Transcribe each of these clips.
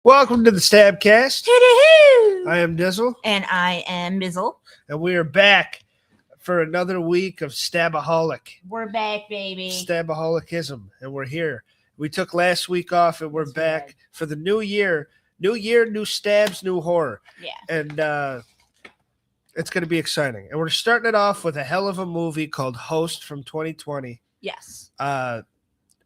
Welcome to the StabCast. Hoo-doo-hoo! I am Dizzle. And I am Mizzle. And we are back for another week of Stabaholic. We're back, baby. Stabaholicism. And we're here. We took last week off and we're That's back right. for the new year. New year, new stabs, new horror. Yeah. And it's going to be exciting. And we're starting it off with a hell of a movie called Host from 2020. Yes.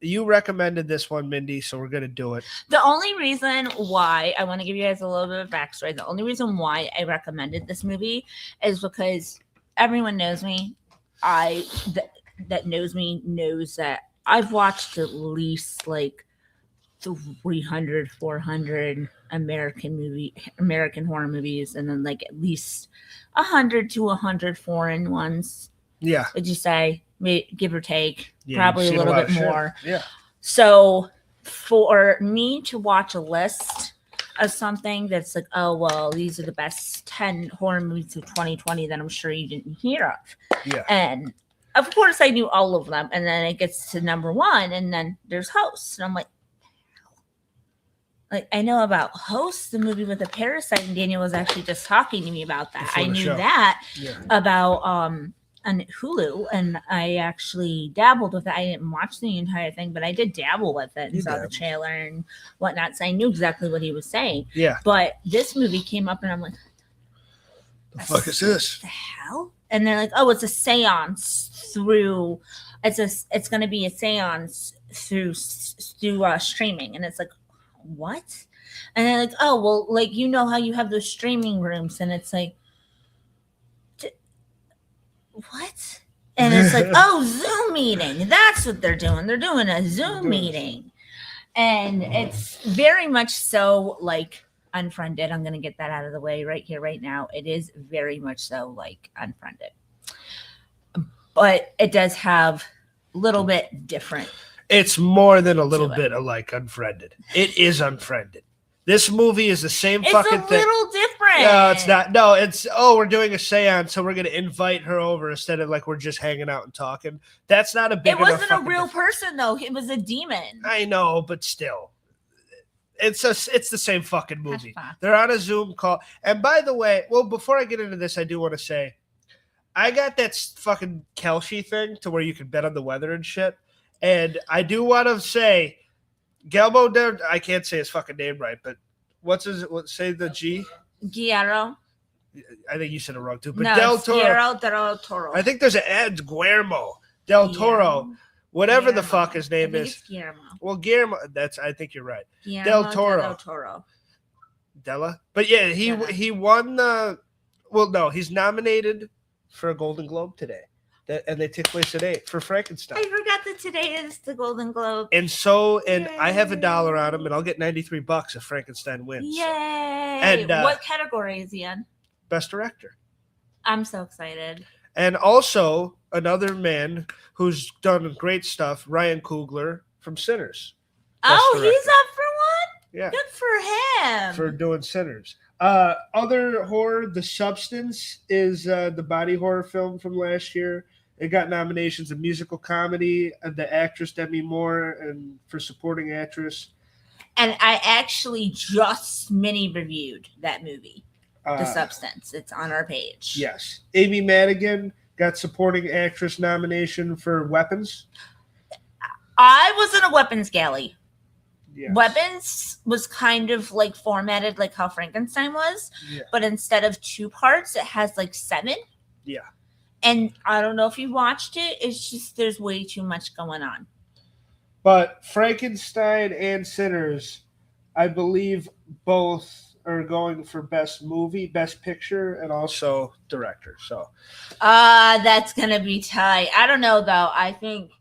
You recommended this one, Mindy, so we're going to do it. The only reason why I want to give you guys a little bit of backstory, the only reason why I recommended this movie is because everyone knows me. That knows me knows that I've watched at least like 300, 400 American horror movies, and then like at least 100 to 100 foreign ones. Yeah. Would you say? Give or take, Yeah, probably a little bit more. Yeah. So for me to watch a list of something that's like, oh, well, these are the best 10 horror movies of 2020 that I'm sure you didn't hear of. Yeah. And of course I knew all of them. And then it gets to number one, and then there's Host. And I'm like I know about Host, the movie with the parasite, and Daniel was actually just talking to me about that. I knew that about on Hulu, and I actually dabbled with it. I didn't watch the entire thing, but I did dabble with it and saw the trailer and whatnot, so I knew exactly what he was saying. Yeah. But this movie came up, and I'm like, the fuck is this? The hell? And they're like, oh, it's a seance through. It's going to be a seance through streaming, and it's like, what? And they're like, oh, well, like, you know how you have those streaming rooms, and it's like, what? And it's like, oh, Zoom meeting. That's what they're doing. They're doing a Zoom meeting. And it's very much so like Unfriended. I'm going to get that out of the way right here, right now. It is very much so like Unfriended. But it does have a little bit different. It's more than a little bit of like Unfriended. It is Unfriended. This movie is the same fucking thing. It's a little different. No, it's not. No, it's, oh, we're doing a seance, so we're going to invite her over instead of like we're just hanging out and talking. That's not a big enough. It wasn't a real person, though. It was a demon. I know, but still. It's the same fucking movie. They're on a Zoom call. And by the way, well, before I get into this, I do want to say, I got that fucking Kelshi thing to where you can bet on the weather and shit. And I do want to say, Guillermo, I can't say his fucking name right, but say the G? Guillermo. I think you said it wrong too. But no, Del Toro. Guillermo del Toro. I think there's an ad, Guillermo del Toro. Whatever the fuck his name is. Guillermo. Well, Guillermo, I think you're right. Guillermo del Toro. Della? But yeah, he won he's nominated for a Golden Globe today. And they take place at 8 for Frankenstein. I forgot that today is the Golden Globe. And I have $1 on him, and I'll get $93 if Frankenstein wins. Yay! And what category is he in? Best Director. I'm so excited. And also another man who's done great stuff, Ryan Coogler from Sinners. Oh, he's up for one? Yeah. Good for him. For doing Sinners. Other horror, The Substance is the body horror film from last year. It got nominations of musical comedy, the actress Demi Moore, and for supporting actress. And I actually just mini reviewed that movie, The Substance. It's on our page. Yes. Amy Madigan got supporting actress nomination for Weapons. I was in a Weapons galley. Yes. Weapons was kind of like formatted like how Frankenstein was, but instead of 2 parts, it has like 7. Yeah. And I don't know if you watched it. It's just there's way too much going on. But Frankenstein and Sinners, I believe both are going for best movie, best picture, and also director. So, that's gonna be tight. I don't know though. I think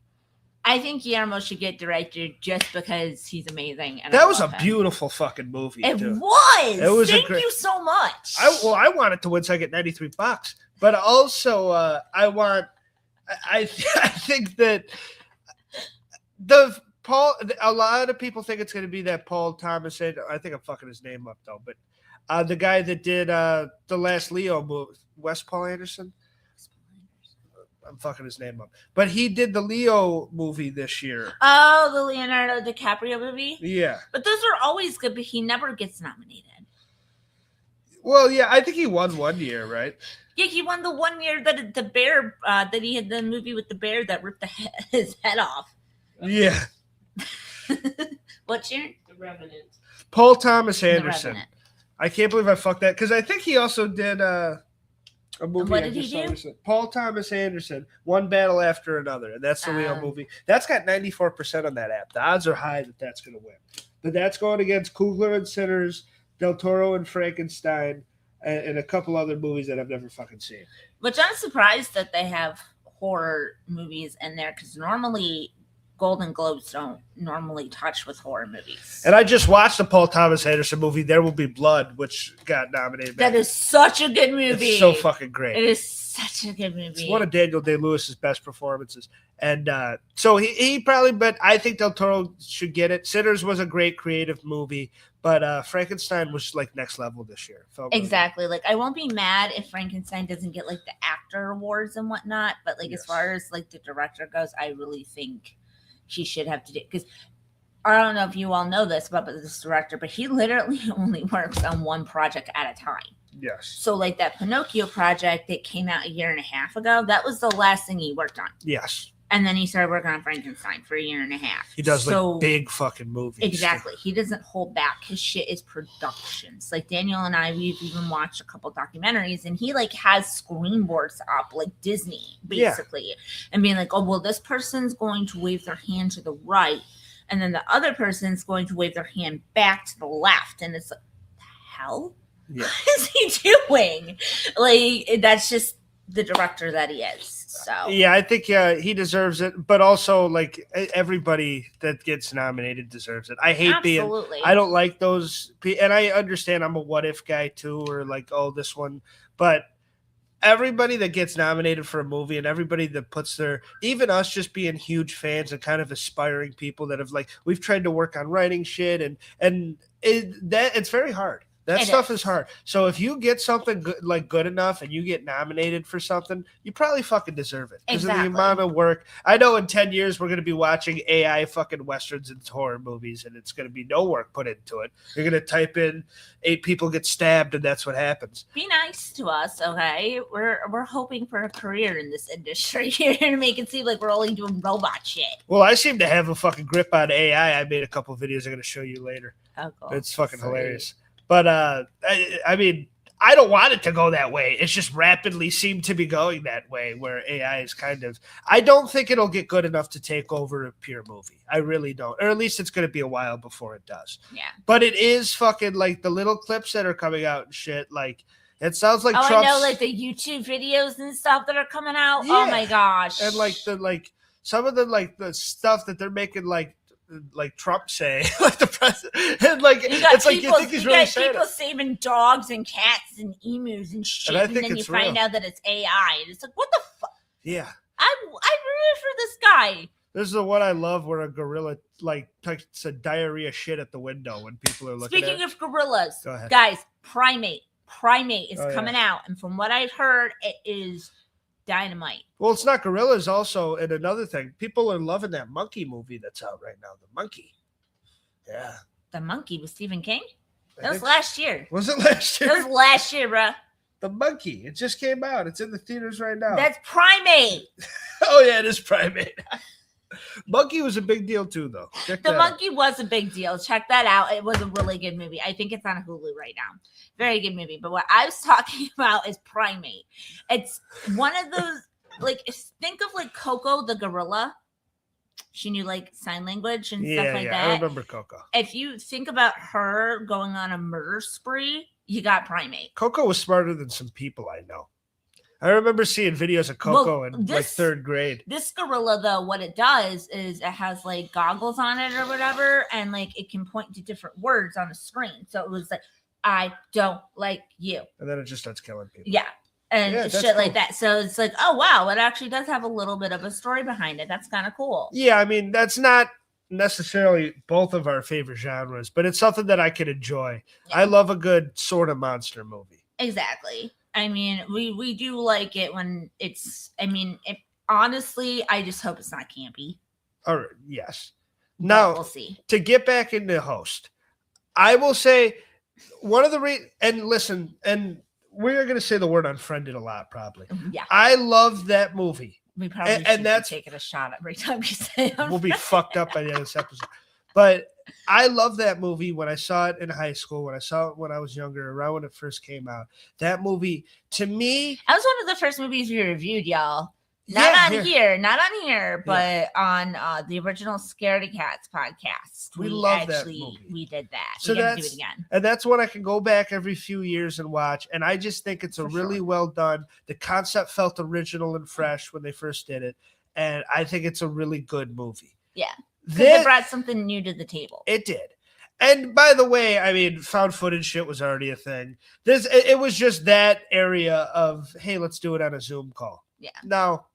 Guillermo should get director just because he's amazing. And that was a beautiful fucking movie. It was. It was. Thank you so much. I wanted to win, so I get $93. But also, I think that a lot of people think it's going to be that Paul Thomas. I think I'm fucking his name up though. But the guy that did the last Leo movie, Paul Anderson. I'm fucking his name up. But he did the Leo movie this year. Oh, the Leonardo DiCaprio movie? Yeah. But those are always good, but he never gets nominated. Well, yeah, I think he won one year, right? Yeah, he won the 1 year that the bear, that he had the movie with the bear that ripped his head off. Yeah. What year? The Revenant. Paul Thomas Anderson. I can't believe I fucked that because I think he also did a movie. What did he do? Paul Thomas Anderson, One Battle After Another, and that's the Leo movie. That's got 94% on that app. The odds are high that that's going to win. But that's going against Coogler and Sinners, Del Toro and Frankenstein, and a couple other movies that I've never fucking seen. Which I'm surprised that they have horror movies in there because normally Golden Globes don't normally touch with horror movies. And I just watched the Paul Thomas Anderson movie, There Will Be Blood, which got nominated. That is such a good movie. It's so fucking great. It is such a good movie. It's one of Daniel Day-Lewis's best performances. And so he probably, but I think Del Toro should get it. Sinners was a great creative movie, but Frankenstein was like next level this year. Exactly. Like I won't be mad if Frankenstein doesn't get like the actor awards and whatnot, but like as far as like the director goes, I really think he should have to do, because I don't know if you all know this about this director, but he literally only works on one project at a time. Yes. So like that Pinocchio project that came out 1.5 years ago, that was the last thing he worked on. Yes. And then he started working on Frankenstein for 1.5 years. He does like big fucking movies. Exactly. He doesn't hold back. His shit is productions. Like Daniel and I, we've even watched a couple documentaries, and he like has screenboards up like Disney, basically, and being like, oh, well, this person's going to wave their hand to the right, and then the other person's going to wave their hand back to the left. And it's like, the hell? Yeah. What is he doing? Like, that's just the director that he is. So yeah, I think he deserves it, but also like everybody that gets nominated deserves it. I hate I don't like those, and I understand I'm a what if guy too, or like, oh, this one, but everybody that gets nominated for a movie and everybody that puts their, even us just being huge fans and kind of aspiring people that have like, we've tried to work on writing shit and it's very hard. That stuff is hard. So if you get something good enough and you get nominated for something, you probably fucking deserve it. Because of the amount of work. I know in 10 years we're going to be watching AI fucking westerns and horror movies, and it's going to be no work put into it. You're going to type in 8 people get stabbed, and that's what happens. Be nice to us, okay? We're hoping for a career in this industry here to make it seem like we're only doing robot shit. Well, I seem to have a fucking grip on AI. I made a couple of videos I'm going to show you later. Oh, cool. It's fucking hilarious. But, I mean, I don't want it to go that way. It's just rapidly seemed to be going that way where AI is kind of – I don't think it'll get good enough to take over a pure movie. I really don't. Or at least it's going to be a while before it does. Yeah. But it is fucking like the little clips that are coming out and shit. Like, it sounds like Trump's – I know, like the YouTube videos and stuff that are coming out. Yeah. Oh, my gosh. And some of the stuff that they're making like Trump say, like the president, and like it's like you think he's really saying people saving dogs and cats and emus and shit, and then you find out that it's AI, and it's like, what the fuck? Yeah, I rooted for this guy. This is the one I love, where a gorilla like takes a diarrhea shit at the window when people are looking. Speaking of gorillas, go ahead. Guys, Primate is coming out, and from what I've heard, it is dynamite. Well, it's not gorillas also, and another thing, people are loving that monkey movie that's out right now. The Monkey. Yeah. The Monkey with Stephen King? That was last year. Was it last year? That was last year, bro. The Monkey. It just came out. It's in the theaters right now. That's Primate. Oh, yeah, it is Primate. Monkey was a big deal too, though. The Monkey was a big deal. Check that out. It was a really good movie. I think it's on Hulu right now. Very good movie. But what I was talking about is Primate. It's one of those, like, think of like Coco the gorilla. She knew like sign language and stuff like that. I remember Coco. If you think about her going on a murder spree, you got Primate. Coco was smarter than some people I know. I remember seeing videos of Coco in like 3rd grade. This gorilla, though, what it does is it has like goggles on it or whatever, and like it can point to different words on a screen. So it was like, I don't like you. And then it just starts killing people. Yeah. And shit like that. So it's like, oh, wow, it actually does have a little bit of a story behind it. That's kind of cool. Yeah, I mean, that's not necessarily both of our favorite genres, but it's something that I can enjoy. Yeah. I love a good sort of monster movie. Exactly. I mean, we do like it when it's, I mean, honestly, I just hope it's not campy. Or yes. But Now, we'll see. To get back into Host, I will say one of the and listen, and we're going to say the word unfriended a lot, probably. Yeah. I love that movie. We probably should be taking a shot every time you say it. We'll be fucked up by the end of this episode. But I love that movie when I saw it in high school, when I saw it when I was younger, around when it first came out. That movie, to me... That was one of the first movies we reviewed, y'all. Not on here, but on the original Scaredy Cats podcast. We love that movie. We did that. So we got to do it again. And that's one I can go back every few years and watch. And I just think it's really well done. The concept felt original and fresh when they first did it. And I think it's a really good movie. Yeah. It brought something new to the table. It did. And by the way, I mean, found footage shit was already a thing. It was just that area of, hey, let's do it on a Zoom call. Yeah. Now,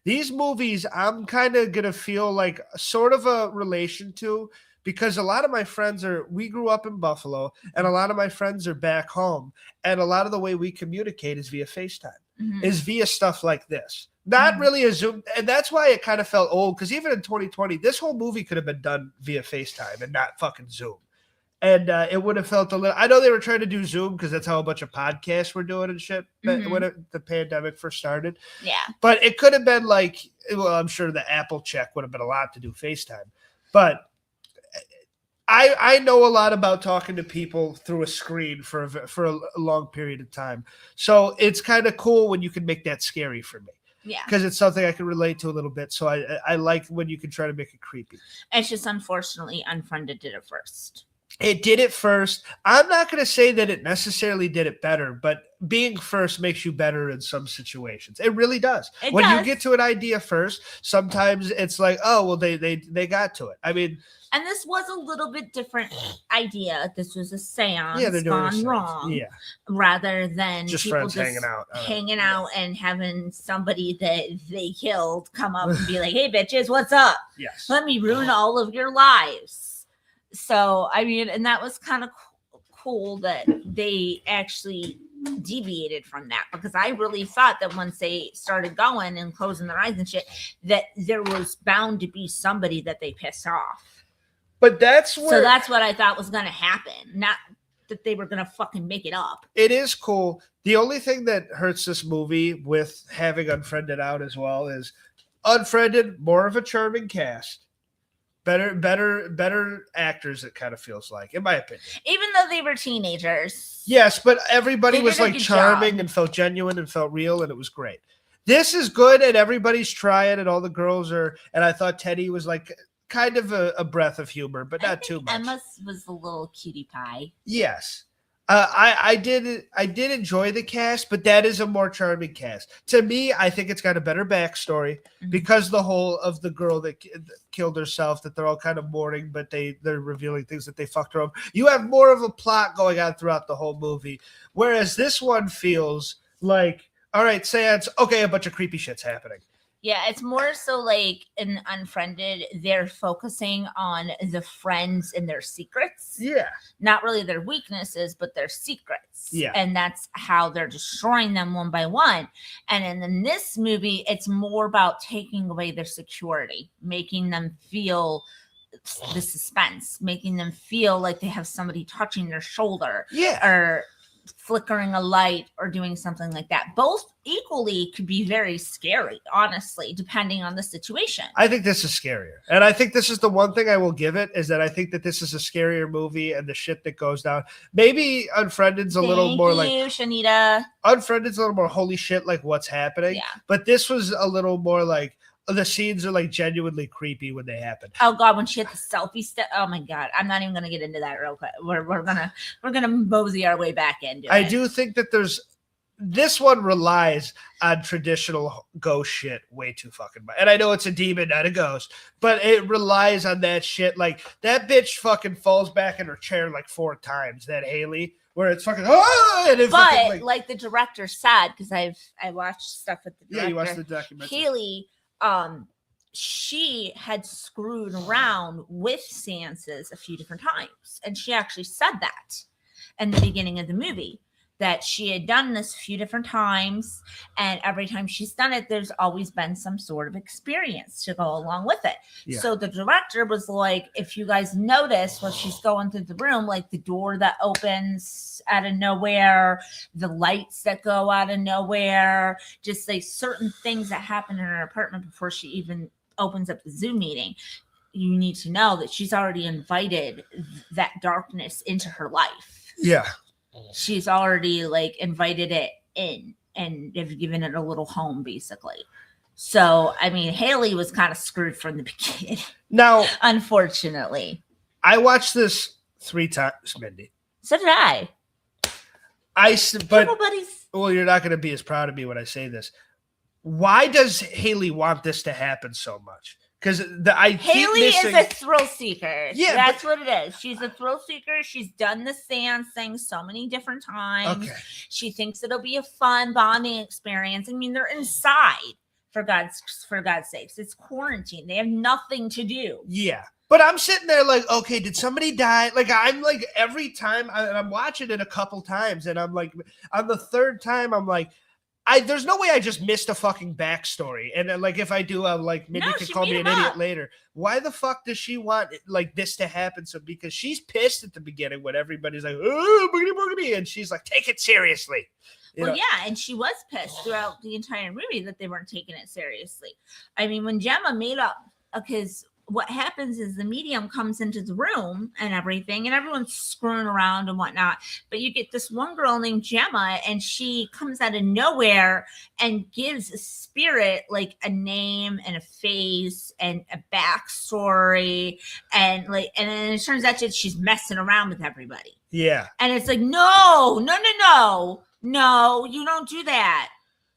these movies, I'm kind of going to feel like sort of a relation to, because a lot of my friends we grew up in Buffalo, and a lot of my friends are back home. And a lot of the way we communicate is via FaceTime, is via stuff like this. Not really a Zoom. And that's why it kind of felt old, because even in 2020, this whole movie could have been done via FaceTime and not fucking Zoom. And it would have felt a little. I know they were trying to do Zoom because that's how a bunch of podcasts were doing and shit when the pandemic first started. Yeah. But it could have been like, well, I'm sure the Apple check would have been a lot to do FaceTime. But I know a lot about talking to people through a screen for a long period of time. So it's kind of cool when you can make that scary for me. Yeah. Because it's something I can relate to a little bit. So I like when you can try to make it creepy. It's just unfortunately Unfriended did it first. It did it first. I'm not going to say that it necessarily did it better, but being first makes you better in some situations. It really does. When you get to an idea first, sometimes it's like, oh, well, they got to it. I mean, and this was a little bit different idea. This was a seance they're doing gone wrong. Yeah. Rather than just people friends hanging out and having somebody that they killed come up and be like, hey, bitches, what's up? Yes. Let me ruin all of your lives. So, I mean, and that was kind of cool that they actually deviated from that, because I really thought that once they started going and closing their eyes and shit, that there was bound to be somebody that they pissed off. But that's what I thought was going to happen. Not that they were going to fucking make it up. It is cool. The only thing that hurts this movie with having Unfriended out as well is Unfriended, more of a charming cast. Better actors, it kind of feels like, in my opinion. Even though they were teenagers. Yes, but everybody was like charming and felt genuine and felt real, and it was great. This is good, and everybody's trying, and all the girls are, and I thought Teddy was like kind of a breath of humor, but not too much. Emma was a little cutie pie. Yes. I did enjoy the cast, but that is a more charming cast. To me, I think it's got a better backstory because the whole of the girl that killed herself, that they're all kind of mourning, but they're revealing things that they fucked her up. You have more of a plot going on throughout the whole movie, whereas this one feels like, all right, seance, okay, a bunch of creepy shit's happening. Yeah, it's more so like in Unfriended, they're focusing on the friends and their secrets. Yeah. Not really their weaknesses, but their secrets. Yeah. And that's how they're destroying them one by one. And in this movie, it's more about taking away their security, making them feel the suspense, making them feel like they have somebody touching their shoulder. Yeah. Or flickering a light or doing something like that. Both equally could be very scary, honestly, depending on the situation. I think this is scarier. And I think this is the one thing I will give it, is that I think that this is a scarier movie, and the shit that goes down. Maybe Unfriended's a little more like Shanita. Unfriended's a little more holy shit, like what's happening. Yeah. But this was a little more like the scenes are like genuinely creepy when they happen. Oh god, when she had the selfie step. Oh my god, I'm not even gonna get into that real quick. We're gonna mosey our way back into it. I do think that this one relies on traditional ghost shit way too fucking much. And I know it's a demon, not a ghost, but it relies on that shit. Like that bitch fucking falls back in her chair like 4 times. That Haley, where it's fucking and it but fucking, like the director said, because I watched stuff with the director. Yeah, you watched the documentary. Haley, she had screwed around with seances a few different times, and she actually said that in the beginning of the movie, that she had done this a few different times, and every time she's done it, there's always been some sort of experience to go along with it. Yeah. So the director was like, if you guys notice when she's going through the room, like the door that opens out of nowhere, the lights that go out of nowhere, just like certain things that happen in her apartment before she even opens up the Zoom meeting, you need to know that she's already invited that darkness into her life. Yeah. She's already like invited it in and have given it a little home, basically. So, I mean, Haley was kind of screwed from the beginning. Now, unfortunately, I watched this 3 times, Mindy. So did I. Well, you're not going to be as proud of me when I say this. Why does Haley want this to happen so much? Because Haley is a thrill seeker. Yeah, that's what it is. She's a thrill seeker. She's done the seance thing so many different times. Okay. She thinks it'll be a fun bonding experience. I mean, they're inside, for God's sakes. It's quarantine. They have nothing to do. Yeah. But I'm sitting there like, okay, did somebody die? Like, I'm like, every time I'm watching it a couple times, and I'm like, on the 3rd time, I'm like, there's no way I just missed a fucking backstory. And then, like, if I do, I'm like, Mindy can call me an idiot later. Why the fuck does she want like this to happen? So because she's pissed at the beginning when everybody's like, oh, boogity boogity, and she's like, take it seriously. Well, yeah, and she was pissed throughout the entire movie that they weren't taking it seriously. I mean, when Gemma made up, because what happens is the medium comes into the room and everything, and everyone's screwing around and whatnot. But you get this one girl named Gemma, and she comes out of nowhere and gives a spirit like a name and a face and a backstory, and then it turns out that she's messing around with everybody. Yeah, and it's like, no, you don't do that.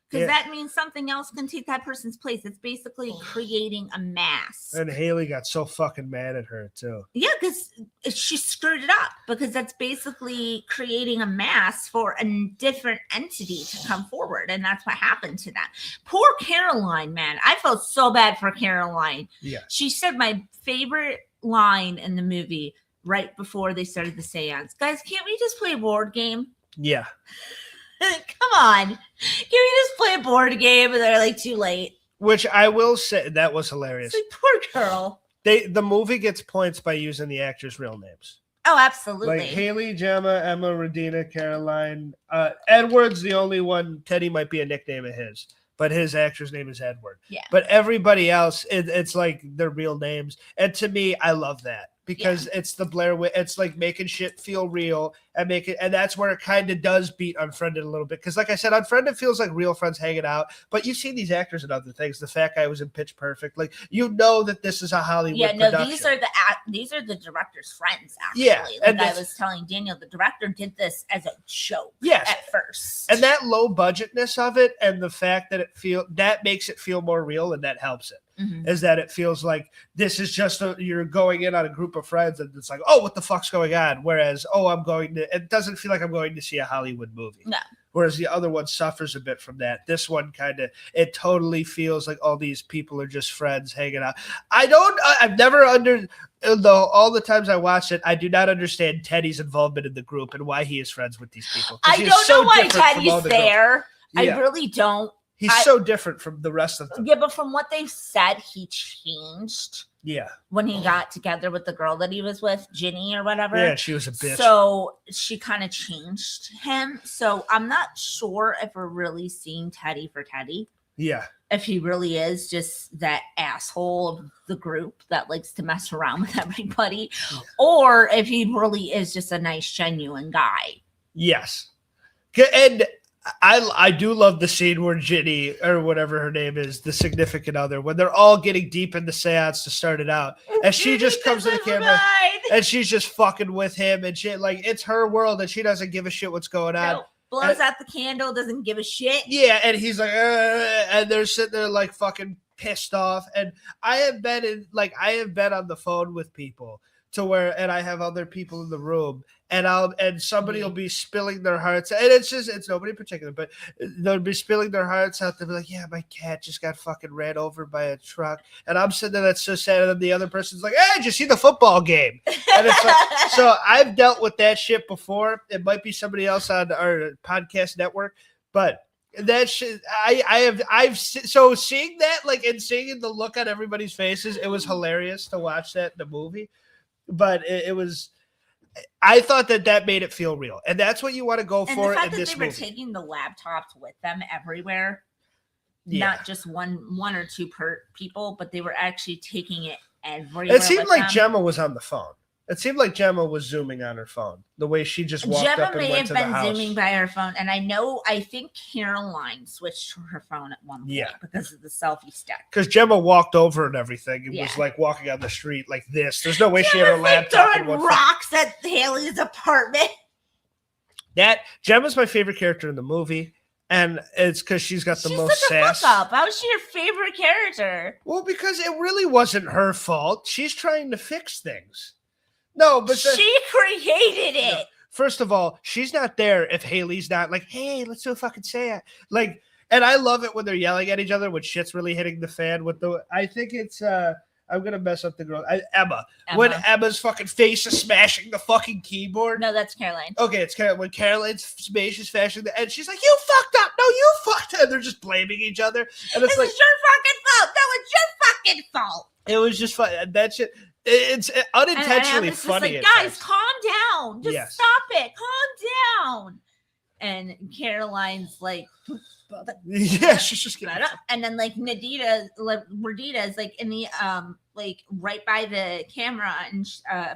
Because that means something else can take that person's place. It's basically creating a mask. And Haley got so fucking mad at her, too. Yeah, because she screwed it up. Because that's basically creating a mask for a different entity to come forward. And that's what happened to them. Poor Caroline, man. I felt so bad for Caroline. Yeah. She said my favorite line in the movie right before they started the seance. Guys, can't we just play a board game? Yeah. Come on. Can we just play a board game? And they're like, too late. Which I will say, that was hilarious. It's like, poor girl. The movie gets points by using the actors' real names. Oh, absolutely. Like Haley, Gemma, Emma, Radina, Caroline. Edward's the only one. Teddy might be a nickname of his, but his actor's name is Edward. Yeah. But everybody else, it's like their real names. And to me, I love that. Because it's the Blair Witch, it's like making shit feel real and and that's where it kind of does beat Unfriended a little bit. Because like I said, Unfriended feels like real friends hanging out, but you've seen these actors in other things. The fat guy was in Pitch Perfect. Like, you know that this is a Hollywood production. These are the director's friends, actually. Yeah, like I was telling Daniel, the director did this as a joke at first. And that low budgetness of it, and the fact that that makes it feel more real, and that helps it. Mm-hmm. Is that it feels like this is just you're going in on a group of friends and it's like, oh, what the fuck's going on? Whereas, it doesn't feel like I'm going to see a Hollywood movie. No. Whereas the other one suffers a bit from that. This one it totally feels like all these people are just friends hanging out. I've never all the times I watched it, I do not understand Teddy's involvement in the group and why he is friends with these people. I don't know why Teddy's there. Yeah. I really don't. He's so different from the rest of them. Yeah, but from what they've said, he changed. Yeah. When he got together with the girl that he was with, Ginny or whatever. Yeah, she was a bitch. So she kind of changed him. So I'm not sure if we're really seeing Teddy for Teddy. Yeah. If he really is just that asshole of the group that likes to mess around with everybody. Yeah. Or if he really is just a nice, genuine guy. Yes. And I do love the scene where Ginny, or whatever her name is, the significant other, when they're all getting deep in the seance to start it out, and she just comes to the camera and she's just fucking with him, and shit, like, it's her world and she doesn't give a shit what's going on. No, blows out the candle, doesn't give a shit. Yeah, and he's like, and they're sitting there like fucking pissed off. And I have been on the phone with people to where, and I have other people in the room, and somebody will be spilling their hearts, and it's nobody in particular, but they'll be spilling their hearts out. They'll be like, yeah, my cat just got fucking ran over by a truck, and I'm sitting there, that's so sad, and then the other person's like, hey, did you see the football game? And it's like, so I've dealt with that shit before. It might be somebody else on our podcast network, but that shit, so seeing that, like, and seeing the look on everybody's faces, it was hilarious to watch that in the movie. But it was, I thought that made it feel real, and that's what you want to go for in this movie. And the fact that they were taking the laptops with them everywhere, not just one or two per people, but they were actually taking it everywhere. It seemed like Gemma was on the phone. It seemed like Gemma was zooming on her phone, the way she just walked up and went to the house. Gemma may have been zooming by her phone, and I think Caroline switched to her phone at one point because of the selfie stick. Because Gemma walked over and everything and was like walking on the street like this. There's no way she had her laptop in one rocks at Haley's apartment. Gemma's my favorite character in the movie. And it's because she's got the most sass. How is she your favorite character? Well, because it really wasn't her fault. She's trying to fix things. No, but she created it. No. First of all, she's not there if Haley's not like, hey, let's do a fucking seance. Like, and I love it when they're yelling at each other when shit's really hitting the fan. I think it's I'm gonna mess up the girl. Emma. When Emma's fucking face is smashing the fucking keyboard. No, that's Caroline. Okay, it's Caroline. When Caroline's face is smashing and she's like, "You fucked up." No, you fucked up. And they're just blaming each other. And it's like, your fucking fault. That was your fucking fault. It was just fun. That shit. It's unintentionally funny. Like, guys, calm down. Just stop it. Calm down. And Caroline's like, yeah, she's just getting up. And then like Radita is like in the like right by the camera and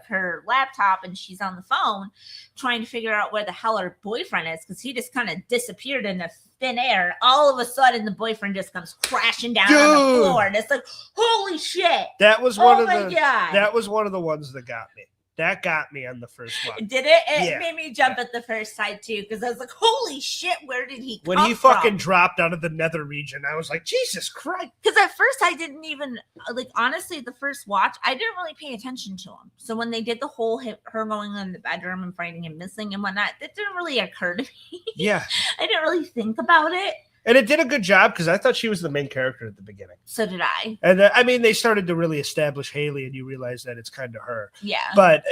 her laptop, and she's on the phone trying to figure out where the hell her boyfriend is, because he just kind of disappeared in the thin air. All of a sudden, the boyfriend just comes crashing down on the floor, and it's like, holy shit! That was one of the. God. That was one of the ones that got me. That got me on the first one. Did it? It made me jump at the first side too, because I was like, "Holy shit, where did he come from?" When he fucking dropped out of the nether region, I was like, "Jesus Christ!" Because at first I didn't even like. Honestly, the first watch, I didn't really pay attention to him. So when they did the whole her going in the bedroom and finding him missing and whatnot, that didn't really occur to me. Yeah, I didn't really think about it. And it did a good job, because I thought she was the main character at the beginning. So did I. And I mean, they started to really establish Haley, and you realize that it's kind of her. Yeah. But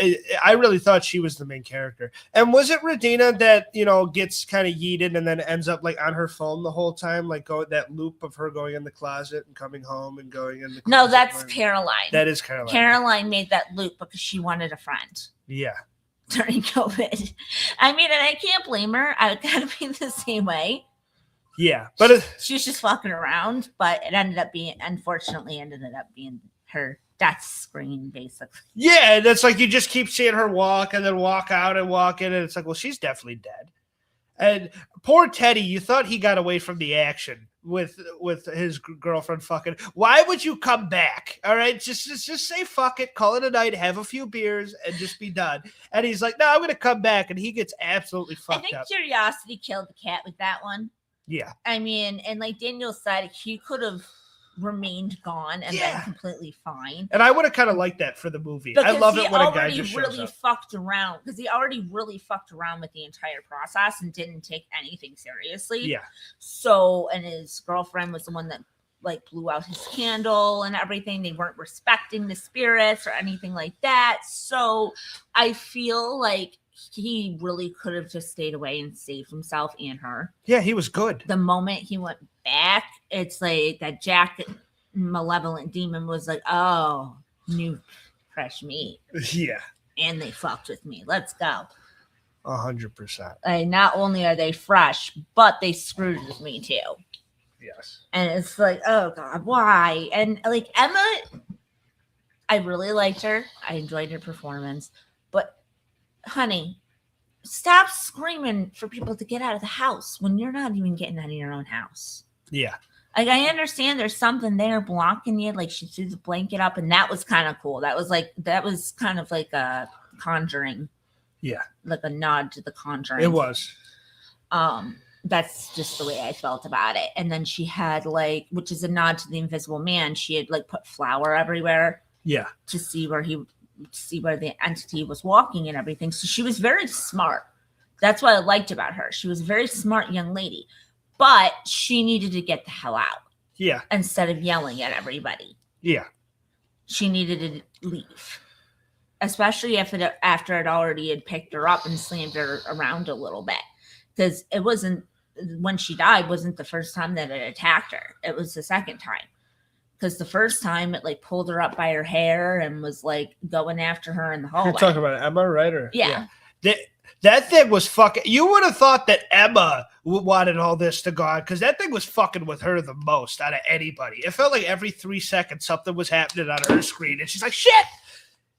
I really thought she was the main character. And was it Radina that, gets kind of yeeted and then ends up like on her phone the whole time? Like that loop of her going in the closet and coming home and going in the closet? No, that's Caroline. That is Caroline. Caroline made that loop because she wanted a friend. Yeah. During COVID. I mean, and I can't blame her. I would kind of be the same way. Yeah, but she was just fucking around, but it unfortunately ended up being her death screen, basically. Yeah, that's like you just keep seeing her walk and then walk out and walk in, and it's like, well, she's definitely dead. And poor Teddy, you thought he got away from the action with his girlfriend fucking. Why would you come back? All right, just say fuck it, call it a night, have a few beers, and just be done. And he's like, no, I'm gonna come back, and he gets absolutely fucked up. I think curiosity killed the cat with that one. Yeah. I mean, and like Daniel said, he could have remained gone and been completely fine. And I would have kind of liked that for the movie. I love it when a guy just shows up. Fucked around, because he already really fucked around with the entire process and didn't take anything seriously. Yeah. So, and his girlfriend was the one that like blew out his candle and everything. They weren't respecting the spirits or anything like that. So I feel like he really could have just stayed away and saved himself and her. Yeah, he was good. The moment he went back, it's like that Jack malevolent demon was like, oh, new fresh meat. Yeah. And they fucked with me. Let's go. 100%. Like, not only are they fresh, but they screwed with me too. Yes. And it's like, oh God, why? And like Emma, I really liked her. I enjoyed her performance. But honey, stop screaming for people to get out of the house when you're not even getting out of your own house. Yeah. Like, I understand there's something there blocking you. Like, she threw the blanket up, and that was kind of cool. That was kind of like a Conjuring. Yeah. Like a nod to the Conjuring. It was. That's just the way I felt about it. And then she had like, which is a nod to the Invisible Man. She had like put flour everywhere. Yeah. To see where he see where the entity was walking and everything. So she was very smart. That's what I liked about her. She was a very smart young lady, but she needed to get the hell out. Yeah. Instead of yelling at everybody. Yeah. She needed to leave. Especially after it already had picked her up and slammed her around a little bit. Because it wasn't, when she died, wasn't the first time that it attacked her. It was the second time. Because the first time it like pulled her up by her hair and was like going after her in the hallway. You're talking about Emma, right? Or yeah. That thing was fucking. You would have thought that Emma wanted all this to go on because that thing was fucking with her the most out of anybody. It felt like every 3 seconds something was happening on her screen, and she's like, "Shit!"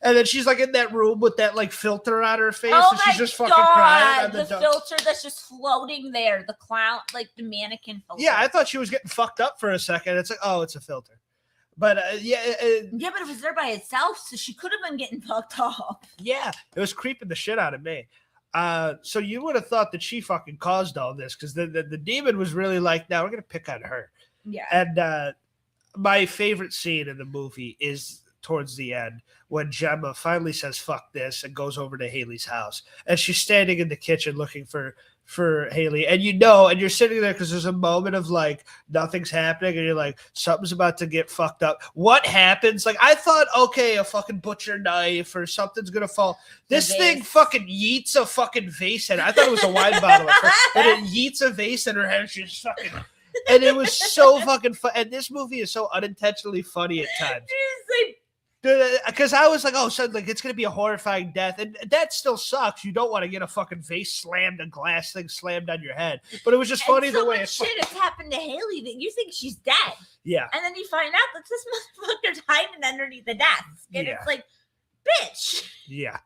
And then she's like in that room with that like filter on her face, and she's just fucking crying. On the filter that's just floating there, the clown, like the mannequin filter. Yeah, I thought she was getting fucked up for a second. It's like, oh, it's a filter. But but it was there by itself, so she could have been getting fucked up. Yeah, it was creeping the shit out of me. So you would have thought that she fucking caused all this because the demon was really like, now we're gonna pick on her. Yeah. And my favorite scene in the movie is towards the end when Gemma finally says fuck this and goes over to Haley's house, and she's standing in the kitchen looking for Haley, and and you're sitting there because there's a moment of like nothing's happening and you're like something's about to get fucked up. What happens? Like I thought, okay, a fucking butcher knife or something's gonna fall. This thing fucking yeets a fucking vase at her. I thought it was a wine bottle at first, but it yeets a vase in her head. She's fucking, and it was so fucking fun. And this movie is so unintentionally funny at times. Because I was like, oh, so like it's gonna be a horrifying death, and that still sucks. You don't want to get a fucking vase slammed, a glass thing slammed on your head. But it was just funny the way shit has happened to Haley that you think she's dead. Yeah, and then you find out that this motherfucker's hiding underneath the desk, and it's like, bitch. Yeah.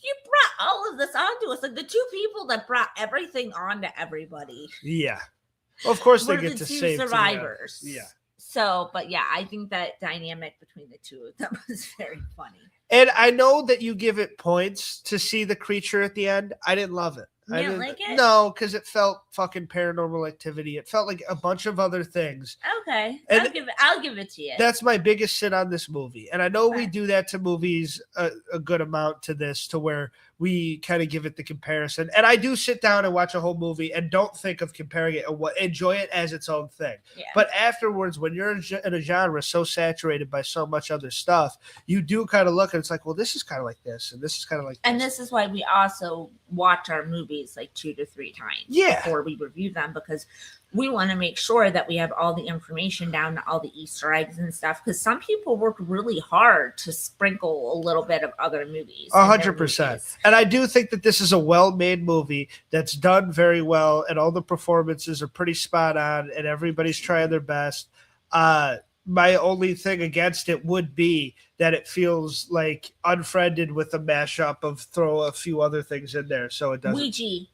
You brought all of this onto us, like the two people that brought everything onto everybody. Yeah, well, of course they get the to two save survivors. Yeah. So, but yeah, I think that dynamic between the two of them was very funny. And I know that you give it points to see the creature at the end. I didn't love it. You didn't like it? No, because it felt fucking Paranormal Activity. It felt like a bunch of other things. Okay, I'll give it to you. That's my biggest shit on this movie, and I know we do that to movies a good amount to this, to where we kind of give it the comparison. And I do sit down and watch a whole movie and don't think of comparing it and enjoy it as its own thing. Yeah. But afterwards, when you're in a genre so saturated by so much other stuff, you do kind of look and it's like, well, this is kind of like this, and this is kind of like this. And this is why we also watch our movies like 2 to 3 times before we review them, because we want to make sure that we have all the information down to all the Easter eggs and stuff, because some people work really hard to sprinkle a little bit of other movies. 100%. And I do think that this is a well-made movie that's done very well, and all the performances are pretty spot on, and everybody's trying their best. My only thing against it would be that it feels like Unfriended with a mashup of throw a few other things in there, so it doesn't. Ouija.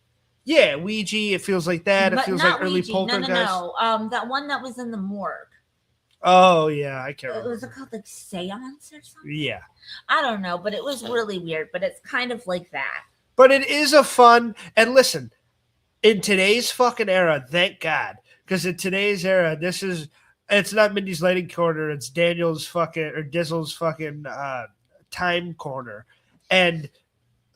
Yeah, Ouija. It feels like that. It feels like early Poltergeist. No. That one that was in the morgue. Oh yeah, I can't remember. Was it called like Seance or something? Yeah. I don't know, but it was really weird. But it's kind of like that. But it is a fun, and listen, in today's fucking era, thank God, because in today's era, it's not Mindy's Lighting Corner, it's Daniel's fucking or Dizzle's fucking time corner, and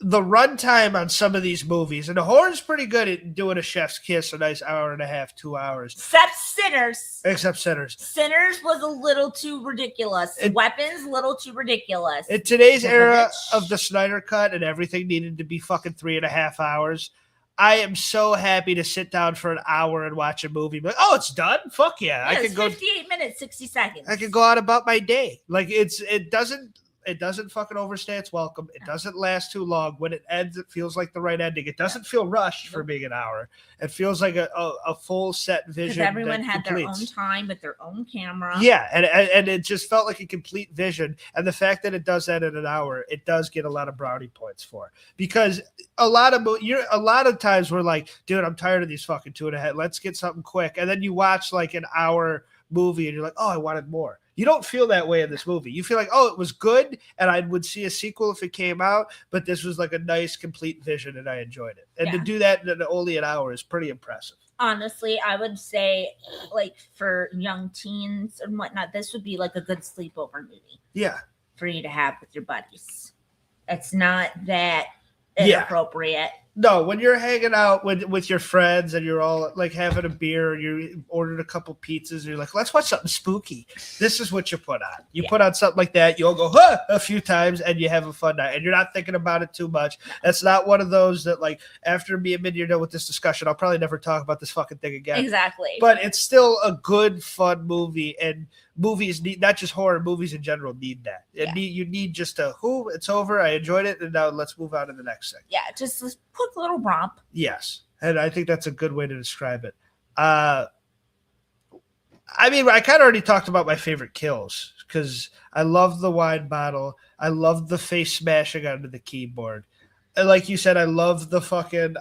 the runtime on some of these movies, and the horror's pretty good at doing a chef's kiss, a nice hour and a half, 2 hours. Except Sinners. Sinners was a little too ridiculous. Weapons, a little too ridiculous. In today's era of the Snyder Cut and everything needed to be fucking 3.5 hours, I am so happy to sit down for an hour and watch a movie. But it's done. Fuck yeah! I can go 58 minutes, 60 seconds. I can go out about my day. Like it doesn't fucking overstay its welcome. It doesn't last too long. When it ends, it feels like the right ending. It doesn't feel rushed for being an hour. It feels like a full set vision. Because everyone had their own time with their own camera. Yeah, and it just felt like a complete vision. And the fact that it does that in an hour, it does get a lot of brownie points for. Because a lot of times we're like, dude, I'm tired of these fucking 2.5. Let's get something quick. And then you watch like an hour movie and you're like, oh, I wanted more. You don't feel that way in this movie. You feel like, oh, it was good, and I would see a sequel if it came out, but this was like a nice, complete vision, and I enjoyed it. And to do that in only an hour is pretty impressive. Honestly, I would say, like, for young teens and whatnot, this would be like a good sleepover movie. Yeah. for you to have with your buddies. It's not that inappropriate. No, when you're hanging out with your friends and you're all like having a beer, you ordered a couple pizzas, and you're like, let's watch something spooky. This is what you put on. You put on something like that, you'll go, huh, a few times, and you have a fun night. And you're not thinking about it too much. That's not one of those that, like, after me and Mindy are done with this discussion, I'll probably never talk about this fucking thing again. Exactly. But it's still a good, fun movie, and movies need, not just horror, movies in general need that. You need just a, it's over, I enjoyed it, and now let's move on to the next thing. Yeah, just this quick little romp. Yes, and I think that's a good way to describe it. I mean, I kind of already talked about my favorite kills, because I love the wine bottle. I love the face smashing onto the keyboard. And like you said, I love the fucking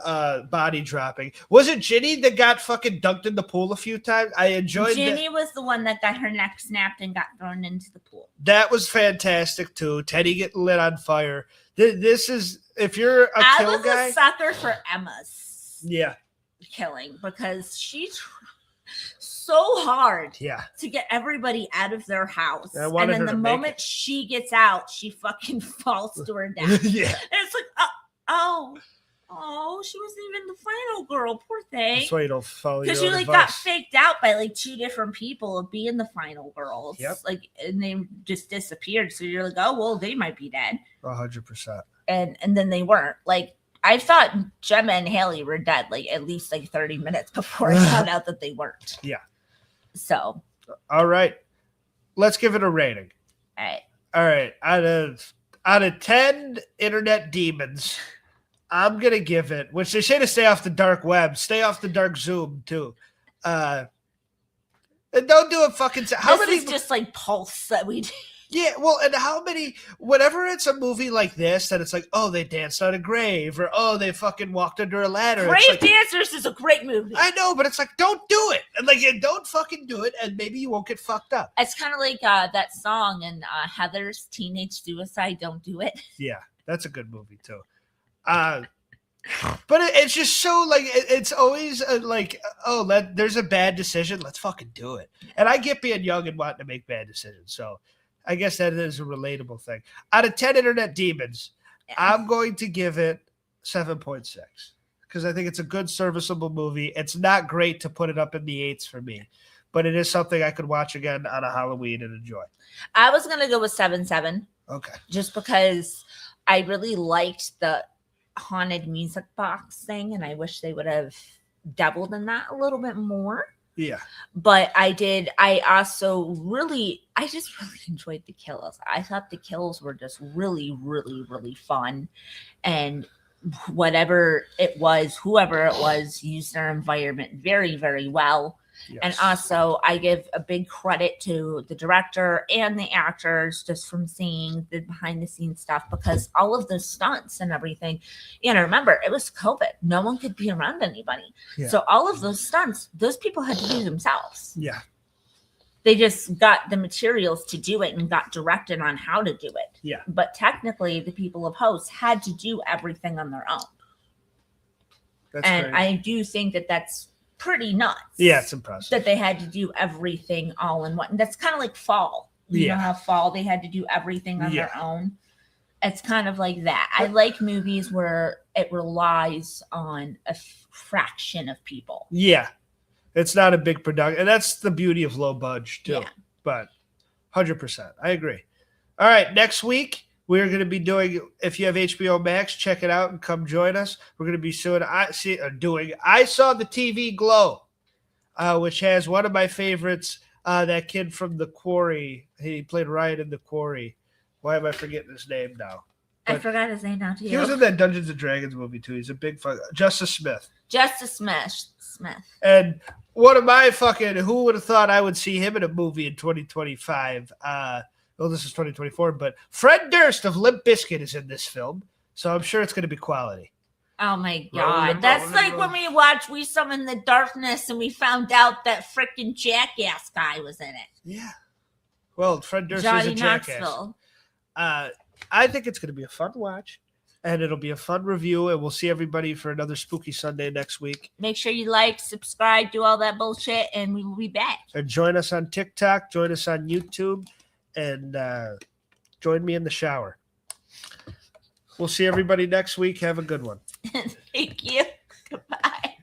body dropping. Was it Ginny that got fucking dunked in the pool a few times? I enjoyed Ginny was the one that got her neck snapped and got thrown into the pool. That was fantastic, too. Teddy getting lit on fire. This is, if you're a kill guy. I was a sucker for Emma's killing, because she's so hard to get everybody out of their house. And then the moment she gets out, she fucking falls to her death. And it's like, oh, she wasn't even the final girl. Poor thing. That's why you don't follow your own because she got faked out by like 2 different people of being the final girls. Like, and they just disappeared. So you're like, oh well, they might be dead. 100%. And then they weren't. Like, I thought Gemma and Haley were dead like at least like 30 minutes before I found out that they weren't. So. All right. Let's give it a rating. All right. Out of 10 internet demons, I'm going to give it, which they say to stay off the dark web, stay off the dark Zoom too. And don't do it fucking. This is just like Pulse that we do. Yeah, well, and how many, whenever it's a movie like this, that it's like, oh, they danced on a grave, or oh, they fucking walked under a ladder. Grave Dancers is a great movie. I know, but it's like, don't do it. And like, don't fucking do it, and maybe you won't get fucked up. It's kind of like that song in Heather's Teenage Suicide, Don't Do It. Yeah, that's a good movie, too. But it's just so, like, it's always like, oh, there's a bad decision, let's fucking do it. And I get being young and wanting to make bad decisions, so I guess that is a relatable thing. Out of 10 internet demons, I'm going to give it 7.6 because I think it's a good, serviceable movie. It's not great to put it up in the 8s for me, but it is something I could watch again on a Halloween and enjoy. I was going to go with 7.7. Okay. Just because I really liked the haunted music box thing, and I wish they would have dabbled in that a little bit more. Yeah. But I just really enjoyed the kills. I thought the kills were just really, really, really fun. And whoever it was used their environment very, very well. Yes. And also, I give a big credit to the director and the actors just from seeing the behind-the-scenes stuff, because all of the stunts and everything, remember, it was COVID. No one could be around anybody. Yeah. So all of those stunts, those people had to do themselves. Yeah. They just got the materials to do it and got directed on how to do it. Yeah. But technically, the people of Host had to do everything on their own. That's and crazy. I do think that that's pretty nuts. Yeah, it's impressive that they had to do everything all in one. That's kind of like Fall. You know how Fall, they had to do everything on their own. It's kind of like that. I like movies where it relies on a fraction of people. Yeah, it's not a big production, and that's the beauty of low budget too. Yeah. But 100%, I agree. All right, next week we're going to be doing, if you have HBO Max, check it out and come join us. We're going to be doing I Saw the TV Glow, which has one of my favorites, that kid from The Quarry. He played Ryan in The Quarry. Why am I forgetting his name now? But I forgot his name now too. He was in that Dungeons & Dragons movie too. He's a big fuck. Justice Smith. Smith. And one of my fucking, who would have thought I would see him in a movie in 2025? Well, this is 2024, but Fred Durst of Limp Bizkit is in this film, so I'm sure it's going to be quality. Oh, my God. That's like when we watched We Summon the Darkness and we found out that freaking Jackass guy was in it. Yeah. Well, Fred Durst Johnny is a Jackass. Knoxville. I think it's going to be a fun watch, and it'll be a fun review, and we'll see everybody for another Spooky Sunday next week. Make sure you like, subscribe, do all that bullshit, and we will be back. And join us on TikTok, join us on YouTube. And Join me in the shower. We'll see everybody next week. Have a good one. Thank you. Goodbye.